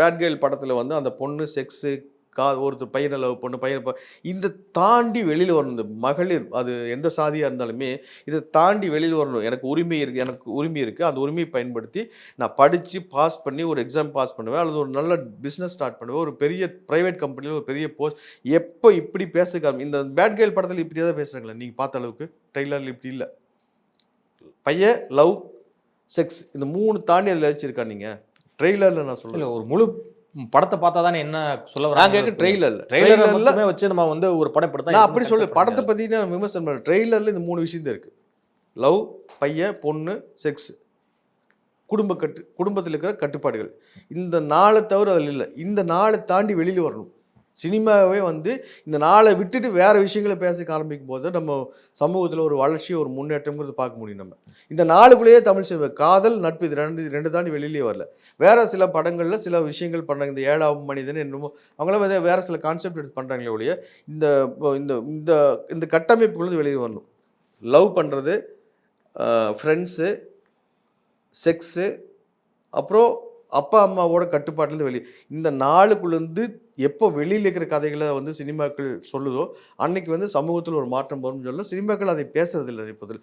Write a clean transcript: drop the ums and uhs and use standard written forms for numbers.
Bad girl படத்தில் வந்து அந்த பொண்ணு செக்ஸு ஒருத்தர் பையனை லவ் பொண்ணு பையனை இந்த தாண்டி வெளியில் வரணும். இந்த மகளிர் அது எந்த சாதியாக இருந்தாலுமே இதை தாண்டி வெளியில் வரணும். எனக்கு உரிமை இருக்குது. அந்த உரிமையை பயன்படுத்தி நான் படித்து பாஸ் பண்ணி ஒரு எக்ஸாம் பாஸ் பண்ணுவேன், அல்லது ஒரு நல்ல பிஸ்னஸ் ஸ்டார்ட் பண்ணுவேன், ஒரு பெரிய ப்ரைவேட் கம்பெனியில் ஒரு பெரிய போஸ்ட். எப்போ இப்படி பேசுக்காம இந்த பேட் கேர்ள் படத்தில் இப்படியே தான் பேசுகிறாங்களே நீங்கள் பார்த்த அளவுக்கு. ட்ரெய்லரில் இப்படி இல்லை. பையன் லவ் செக்ஸ் இந்த 3 தாண்டி அதில் வச்சிருக்கா நீங்கள் ட்ரெய்லரில். நான் சொல்ல ஒரு முழு படத்தை பார்த்தா தானே என்ன சொல்ல வராங்க. ட்ரெய்லர்ல வச்சு நம்ம வந்து ஒரு படம் படத்தை நான் அப்படி சொல்லு. படத்தை பற்றி நான் விமர்சனம் பண்ணேன். ட்ரெய்லரில் இந்த 3 விஷயம் தான் இருக்குது. லவ், பையன், பொண்ணு, செக்ஸ், குடும்பத்தில் இருக்கிற கட்டுப்பாடுகள். இந்த 4 தவிர அதில் இல்லை. இந்த 4 தாண்டி வெளியில் வரணும். சினிமாவே வந்து இந்த 4 விட்டுட்டு வேறு விஷயங்களை பேச ஆரம்பிக்கும் போது நம்ம சமூகத்தில் ஒரு வளர்ச்சி, ஒரு முன்னேற்றங்கிறது பார்க்க முடியும். நம்ம இந்த 4குள்ளேயே தமிழ் சினிமா காதல், நட்பு இது ரெண்டு தாண்டி வெளியிலே வரல. வேறு சில படங்களில் சில விஷயங்கள் பண்ணுறாங்க. இந்த 7ஆம் மனிதன் என்னமோ அவங்களாம் வேறு சில கான்செப்ட் எடுத்து பண்ணுறாங்களே ஒழிய இந்த இந்த இந்த கட்டமைப்புக்குள்ளே வெளியே வரணும். லவ் பண்ணுறது, ஃப்ரெண்ட்ஸு, செக்ஸு, அப்புறம் அப்பா அம்மாவோட கட்டுப்பாட்டிலேருந்து வெளியே இந்த 4குள்ளேருந்து எப்போ வெளியில் இருக்கிற கதைகளை வந்து சினிமாக்கள் சொல்லுதோ அன்னைக்கு வந்து சமூகத்தில் ஒரு மாற்றம் வரும்னு சொல்ல சினிமாக்கள் அதை பேசுறதில்லை இப்போதில்.